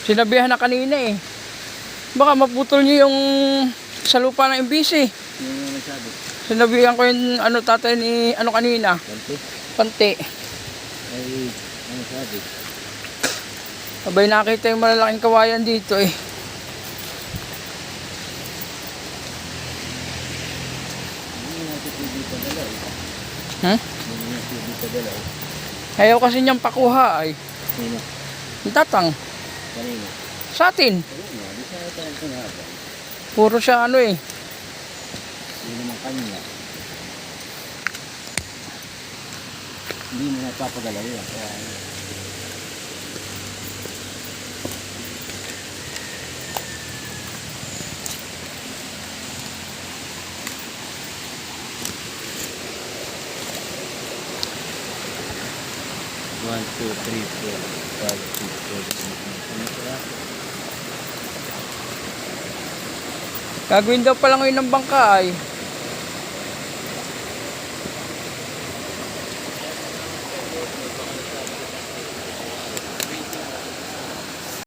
Sinabihan na kanina eh. Baka maputol niyo yung sa lupa ng imbisi. Yung nagsabi. Sinabihan ko yung ano tatay ni ano kanina. Kante. Pante. Ay, ano sabi? Abay nakita yung malalaking kawayan dito eh. Hindi natin pwede padala eh. Hmm? Hindi natin pwede padala eh. Ayaw kasi niyang pakuha ay. Sino? Yung tatang. Kanina. Sa atin. Kanina, di sa tayo tinabang. Puro siya ano eh. Hindi naman kanya. Hindi mo napapadala yun. Kaya, one, two, three, four, five, six, seven, eight, Gagawin daw pala ngayon ng bangka ay.